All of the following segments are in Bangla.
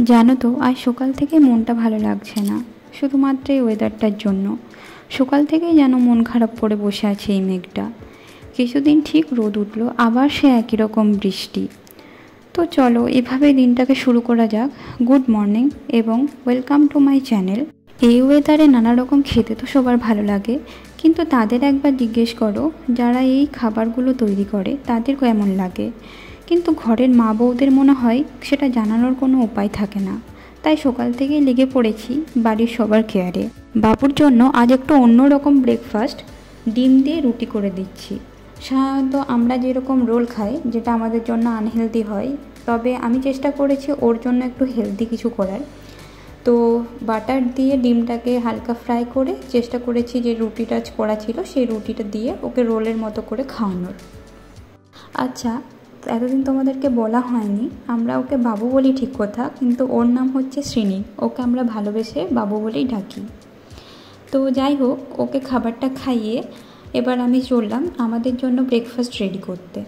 জানো তো আজ সকাল থেকে মনটা ভালো লাগছে না, শুধুমাত্র এই ওয়েদারটার জন্য। সকাল থেকেই যেন মন খারাপ করে বসে আছে এই মেঘটা। কিছুদিন ঠিক রোদ উঠলো, আবার সে একই রকম বৃষ্টি। তো চলো এভাবে দিনটাকে শুরু করা যাক। গুড মর্নিং এবং ওয়েলকাম টু মাই চ্যানেল। এই ওয়েদারে নানা রকম খেতে তো সবার ভালো লাগে, কিন্তু তাদের একবার জিজ্ঞেস করো যারা এই খাবারগুলো তৈরি করে তাদের কেমন লাগে। কিন্তু ঘরের মা বউদের মনে হয় সেটা জানানোর কোনো উপায় থাকে না। তাই সকাল থেকেই লেগে পড়েছি বাড়ির সবার কেয়ারে। বাবুর জন্য আজ একটু অন্যরকম ব্রেকফাস্ট, ডিম দিয়ে রুটি করে দিচ্ছি। সাধারণত আমরা যেরকম রোল খাই, যেটা আমাদের জন্য আনহেলদি হয়, তবে আমি চেষ্টা করেছি ওর জন্য একটু হেলদি কিছু করার। তো বাটার দিয়ে ডিমটাকে হালকা ফ্রাই করে চেষ্টা করেছি যে রুটিটা করা ছিল সেই রুটিটা দিয়ে ওকে রোলের মতো করে খাওয়ানোর। আচ্ছা, এতদিন তোমাদেরকে বলা হয়নি, আমরা ওকে বাবু বলি ঠিক কথা, কিন্তু ওর নাম হচ্ছে শ্রীনি। ওকে আমরা ভালোবেসে বাবু বলেই ডাকি। তো যাই হোক, ওকে খাবারটা খাইয়ে এবার আমি চললাম আমাদের জন্য ব্রেকফাস্ট রেডি করতে।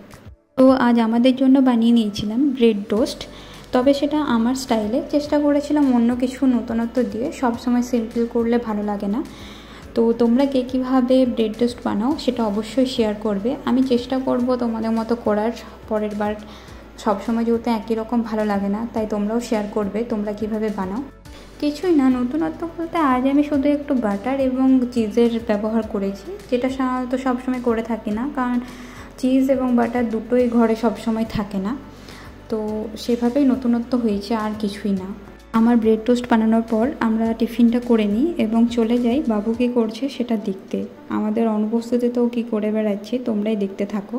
তো আজ আমাদের জন্য বানিয়ে নিয়েছিলাম ব্রেড টোস্ট, তবে সেটা আমার স্টাইলে। চেষ্টা করেছিলাম অন্য কিছু নতুনত্ব দিয়ে, সবসময় সিম্পল করলে ভালো লাগে না। তো তোমরা কে কীভাবে ব্রেড টোস্ট বানাও সেটা অবশ্যই শেয়ার করবে। আমি চেষ্টা করব তোমাদের মতো করার পরের বার। সবসময় যেহেতু একই রকম ভালো লাগে না, তাই তোমরাও শেয়ার করবে তোমরা কিভাবে বানাও। কিছুই না, নতুনত্ব বলতে আজ আমি শুধু একটু বাটার এবং চিজের ব্যবহার করেছি, যেটা সাধারণত সবসময় করে থাকি না, কারণ চিজ এবং বাটার দুটোই ঘরে সবসময় থাকে না। তো সেভাবেই নতুনত্ব হয়েছে, আর কিছুই না। আমার ব্রেড টোস্ট বানানোর পর আমরা টিফিনটা করে নিই এবং চলে যাই বাবু কী করছে সেটা দেখতে। আমাদের অনুপস্থিতিতেও কী করে বেড়াচ্ছে, তোমরাই দেখতে থাকো।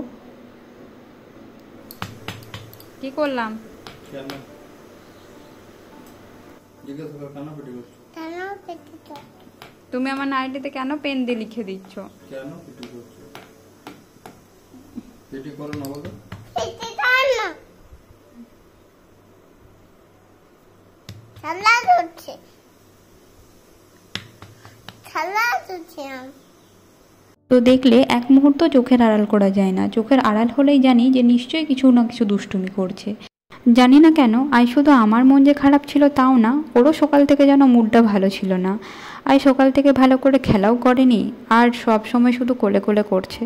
কি করলাম? তুমি আমার নাইটিতে কেন পেন দিয়ে লিখে দিচ্ছ? তো দেখলে এক মুহূর্ত চোখের আড়াল করা যায় না। চোখের আড়াল হলেই জানি যে নিশ্চয়ই কিছু না কিছু দুষ্টুমি করছে। জানি না কেন আজ শুধু আমার মন যে খারাপ ছিল তাও না, ওরও সকাল থেকে যেন মুডটা ভালো ছিল না। আজ সকাল থেকে ভালো করে খেলাও করেনি, আর সব সময় শুধু কোলে কোলে করছে।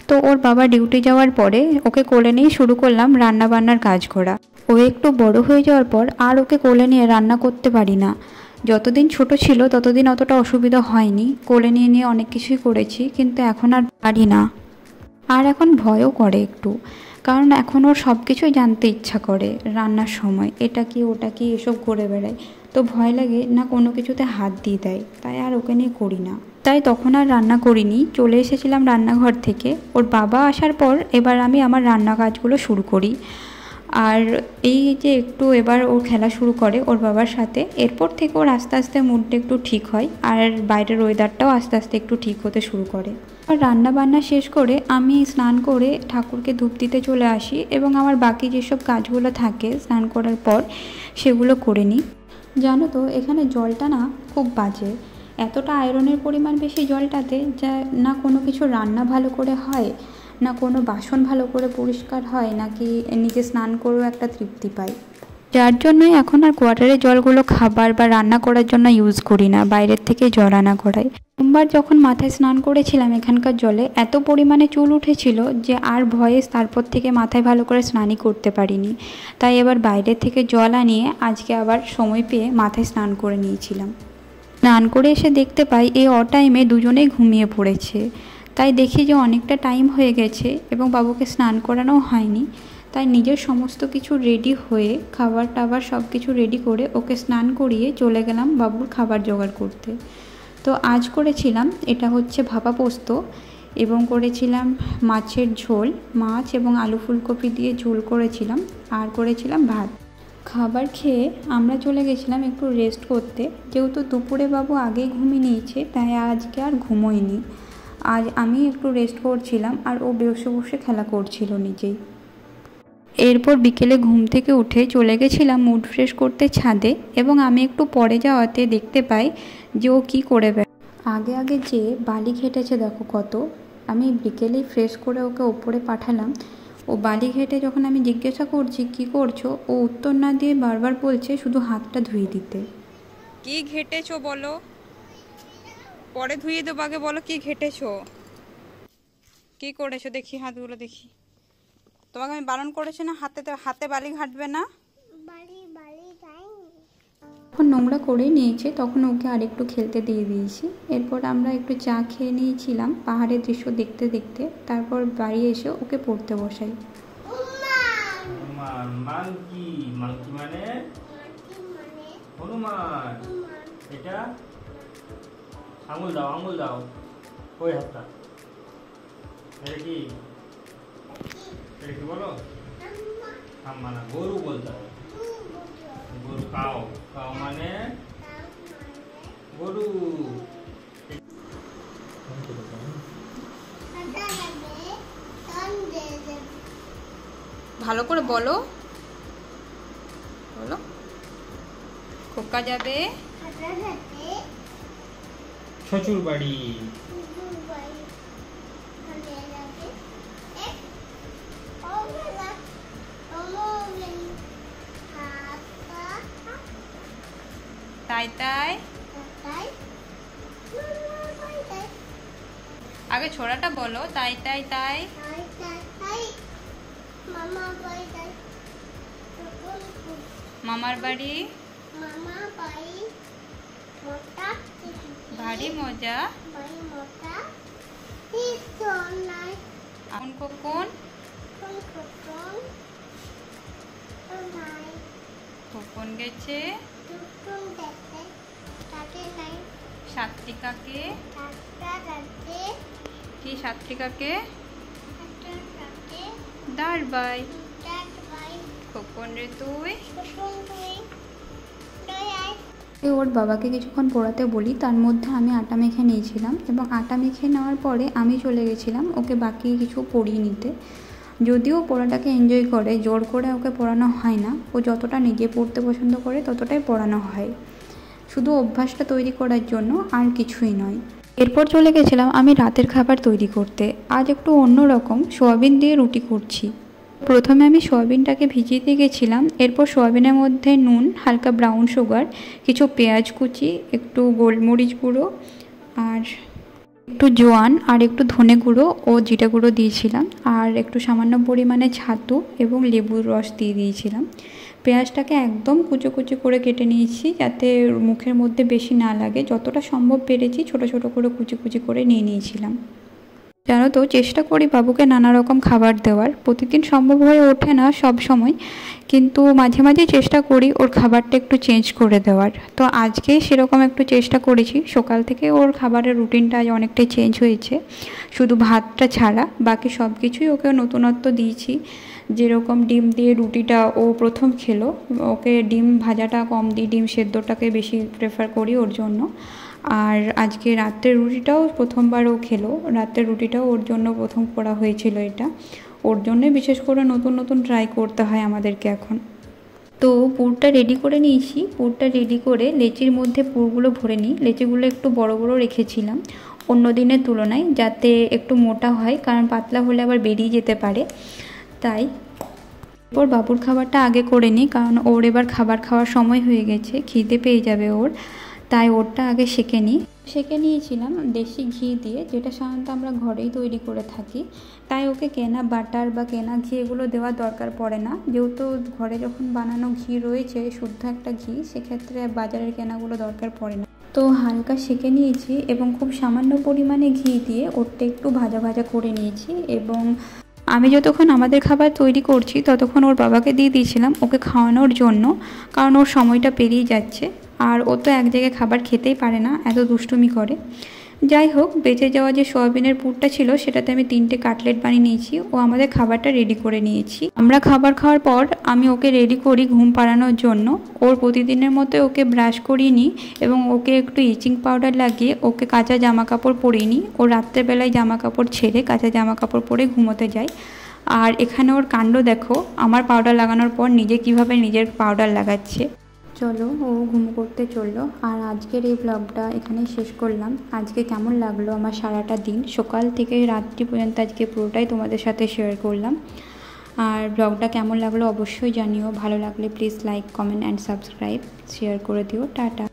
তো ওর বাবা ডিউটি যাওয়ার পরে ওকে কোলে নিয়ে শুরু করলাম রান্না বান্নার কাজ করা। ও একটু বড় হয়ে যাওয়ার পর আর ওকে কোলে নিয়ে রান্না করতে পারি না। যতদিন ছোট ছিল ততদিন অতটা অসুবিধা হয়নি, কোলে নিয়ে নিয়ে অনেক কিছুই করেছি, কিন্তু এখন আর পারি না। আর এখন ভয়ও করে একটু, কারণ এখন ওর সব কিছুই জানতে ইচ্ছা করে। রান্নার সময় এটা কি ওটা কি এসব করে বেড়ায়, তো ভয় লাগে না কোনো কিছুতে হাত দিয়ে দেয়, তাই আর ওকে নিয়ে করি না। তাই তখন আর রান্না করিনি, চলে এসেছিলাম রান্নাঘর থেকে। ওর বাবা আসার পর এবার আমি আমার রান্না কাজগুলো শুরু করি। আর এই যে একটু এবার ও খেলা শুরু করে ওর বাবার সাথে, এরপর থেকে ওর আস্তে আস্তে মুডটা একটু ঠিক হয়, আর বাইরের ওয়েদারটাও আস্তে আস্তে একটু ঠিক হতে শুরু করে। আর রান্না বান্না শেষ করে আমি স্নান করে ঠাকুরকে ধূপ দিতে চলে আসি এবং আমার বাকি যেসব কাজগুলো থাকে স্নান করার পর সেগুলো করে নিই। জানো তো এখানে জলটা না খুব বাজে, এতটা আয়রনের পরিমাণ বেশি জলটাতে, যা না কোনো কিছু রান্না ভালো করে হয়, না কোনো বাসন ভালো করে পরিষ্কার হয়, নাকি নিজে স্নান করেও একটা তৃপ্তি পাই। যার জন্যই এখন আর কোয়ার্টারের জলগুলো খাবার বা রান্না করার জন্য ইউজ করি না, বাইরের থেকে জল আনা করাই। সোমবার যখন মাথায় স্নান করেছিলাম এখানকার জলে এত পরিমাণে চুল উঠেছিল যে আর ভয়ে তারপর থেকে মাথায় ভালো করে স্নানই করতে পারিনি। তাই এবার বাইরের থেকে জল আনিয়ে আজকে আবার সময় পেয়ে মাথায় স্নান করে নিয়েছিলাম। স্নান করে এসে দেখতে পাই এই অটাইমে দুজনেই ঘুমিয়ে পড়েছে। তাই দেখি যে অনেকটা টাইম হয়ে গেছে এবং বাবুকে স্নান করানো হয়নি। তাই নিজের সমস্ত কিছু রেডি হয়ে খাবার টাবার সব কিছু রেডি করে ওকে স্নান করিয়ে চলে গেলাম বাবুর খাবার জোগাড় করতে। তো আজ করেছিলাম এটা হচ্ছে ভাপা পোস্ত, এবং করেছিলাম মাছের ঝোল, মাছ এবং আলু ফুলকপি দিয়ে ঝোল করেছিলাম, আর করেছিলাম ভাত। খাবার খেয়ে আমরা চলে গেছিলাম একটু রেস্ট করতে, যেহেতু দুপুরে বাবু আগেই ঘুমিয়ে নিয়েছে তাই আজকে আর ঘুমোয়নি। আজ আমি একটু রেস্ট করছিলাম আর ও বসে বসে খেলা করছিল নিজেই। এরপর বিকেলে ঘুম থেকে উঠে চলে গেছিলাম মুড ফ্রেশ করতে ছাদে, এবং আমি একটু পরে যাওয়াতে দেখতে পাই যে ও কী করে আগে আগে যে বালি ঘেটেছে দেখো কত। আমি বিকেলেই ফ্রেশ করে ওকে ওপরে পাঠালাম, ও বালি ঘেটে যখন আমি জিজ্ঞাসা করছি কি করছো, ও উত্তর না দিয়ে বারবার বলছে শুধু হাতটা ধুয়ে দিতে। কি ঘেটেছো বলো, পরে ধুয়ে দেবো, আগে বলো কি ঘেটেছো, কি করেছো দেখি, হাতগুলো দেখি। তোমাকে আমি বারণ করেছি না হাতে বালি ঘাটবে না। যখন নোংরা করে নিয়েছে তখন ওকে আরেকটু খেলতে দিয়ে দিয়েছি। এরপর আমরা একটু চা খেয়ে নিয়েছিলাম পাহাড়ের দৃশ্য দেখতে দেখতে। তারপর বাড়ি এসে ওকে পড়তে বসাই। এটা আঙুল দাও, আঙুল দাও, ওই হাতটা। এটা কি, এটা কি বলো? হাম্মা না, গরু বলতে হবে। গরু, কাও, কাও মানে গরু। ভালো করে বলো, বলো। খোকা যাবে শ্বশুর বাড়ি। তাই তাই, আগে ছোড়াটা বলো, তাই তাই তাই। মামার বাড়ি ভারী মজা। এখন কখন কখন গেছে সাত্রিকাকে, কি সাত্রিকাকে দাঁড়বাই। কখন রে তুই? ওর বাবাকে কিছুক্ষণ পড়াতে বলি, তার মধ্যে আমি আটা মেখে নিয়েছিলাম এবং আটা মেখে নেওয়ার পরে আমি চলে গেছিলাম ওকে বাকি কিছু পড়িয়ে নিতে। যদিও পড়াটাকে এনজয় করে, জোর করে ওকে পড়ানো হয় না, ও যতটা নিজে পড়তে পছন্দ করে ততটাই পড়ানো হয়, শুধু অভ্যাসটা তৈরি করার জন্য, আর কিছুই নয়। এরপর চলে গেছিলাম আমি রাতের খাবার তৈরি করতে। আজ একটু অন্যরকম, সোয়াবিন দিয়ে রুটি করছি। প্রথমে আমি সোয়াবিনটাকে ভিজিয়ে দিয়ে গেছিলাম। এরপর সোয়াবিনের মধ্যে নুন, হালকা ব্রাউন সুগার, কিছু পেঁয়াজ কুচি, একটু গোলমরিচ গুঁড়ো আর একটু জোয়ান আর একটু ধনে গুঁড়ো ও জিরা গুঁড়ো দিয়েছিলাম, আর একটু সামান্য পরিমাণে ছাতু এবং লেবুর রস দিয়ে দিয়েছিলাম। পেঁয়াজটাকে একদম কুচো কুচো করে কেটে নিয়েছি যাতে মুখের মধ্যে বেশি না লাগে, যতটা সম্ভব পেরেছি ছোট ছোট করে কুচি কুচি করে নিয়ে নিয়েছিলাম। জানো তো, চেষ্টা করি বাবুকে নানা রকম খাবার দেওয়ার, প্রতিদিন সম্ভব হয়ে ওঠে না সব সময়, কিন্তু মাঝে মাঝে চেষ্টা করি ওর খাবারটা একটু চেঞ্জ করে দেওয়ার। তো আজকে সেরকম একটু চেষ্টা করেছি। সকাল থেকে ওর খাবারের রুটিনটা আজ অনেকটাই চেঞ্জ হয়েছে, শুধু ভাতটা ছাড়া বাকি সব কিছুই ওকে নতুনত্ব দিয়েছি। যেরকম ডিম দিয়ে রুটিটা ও প্রথম খেলো, ওকে ডিম ভাজাটা কম দিই, ডিম সেদ্ধটাকে বেশি প্রেফার করি ওর জন্য। আর আজকে রাতের রুটিটাও প্রথমবার ও খেলো, রাতের রুটিটাও ওর জন্য প্রথম করা হয়েছিল। এটা ওর জন্যই বিশেষ করে নতুন নতুন ট্রাই করতে হয় আমাদেরকে এখন। তো পুরটা রেডি করে নিয়েছি। পুরটা রেডি করে লেচির মধ্যে পুরগুলো ভরে নিই। লেচিগুলো একটু বড় বড় রেখেছিলাম অন্য দিনের তুলনায়, যাতে একটু মোটা হয়, কারণ পাতলা হলে আবার বেরিয়ে যেতে পারে। তাই এরপর বাবুর খাবারটা আগে করে নিই, কারণ ওর এবার খাবার খাওয়ার সময় হয়ে গেছে, খিদে পেয়ে যাবে ওর, তাই ওরটা আগে সেঁকে নিই। সেঁকে নিয়েছিলাম দেশি ঘি দিয়ে, যেটা সাধারণত আমরা ঘরেই তৈরি করে থাকি, তাই ওকে কেনা বাটার বা কেনা ঘি এগুলো দেওয়ার দরকার পড়ে না, যেহেতু ঘরে যখন বানানো ঘি রয়েছে শুদ্ধ একটা ঘি, সেক্ষেত্রে বাজারের কেনাগুলো দরকার পড়ে না। তো হালকা সেঁকে নিয়েছি এবং খুব সামান্য পরিমাণে ঘি দিয়ে ওরটা একটু ভাজা ভাজা করে নিয়েছি। এবং আমি যতক্ষণ আমাদের খাবার তৈরি করছি ততক্ষণ ওর বাবাকে দিয়ে দিয়েছিলাম ওকে খাওয়ানোর জন্য, কারণ ওর সময়টা পেরিয়ে যাচ্ছে, আর ও তো এক জায়গায় খাবার খেতেই পারে না, এত দুষ্টুমি করে। যাই হোক, বেঁচে যাওয়া যে সোয়াবিনের পুরটা ছিল সেটাতে আমি 3টে কাটলেট বানিয়ে নিয়েছি ও আমাদের খাবারটা রেডি করে নিয়েছি। আমরা খাবার খাওয়ার পর আমি ওকে রেডি করি ঘুম পাড়ানোর জন্য। ওর প্রতিদিনের মতো ওকে ব্রাশ করিয়ে নিই এবং ওকে একটু ইচিং পাউডার লাগিয়ে ওকে কাঁচা জামা কাপড় পরিয়ে নিই। ও রাত্রেবেলায় জামা কাপড় ছেড়ে কাঁচা জামা কাপড় পরে ঘুমোতে যায়। আর এখানে ওর কাণ্ড দেখো, আমার পাউডার লাগানোর পর নিজে কিভাবে নিজের পাউডার লাগাচ্ছে। চলো, ও ঘুম করতে চললো। আর আজকের এই ব্লগটা এখানেই শেষ করলাম। আজকে কেমন লাগলো আমার সারাটা দিন, সকাল থেকে রাত্রি পর্যন্ত আজকে পুরোটাই তোমাদের সাথে শেয়ার করলাম। আর ব্লগটা কেমন লাগলো অবশ্যই জানিও, ভালো লাগলে please like comment and subscribe share করে দিও। টাটা।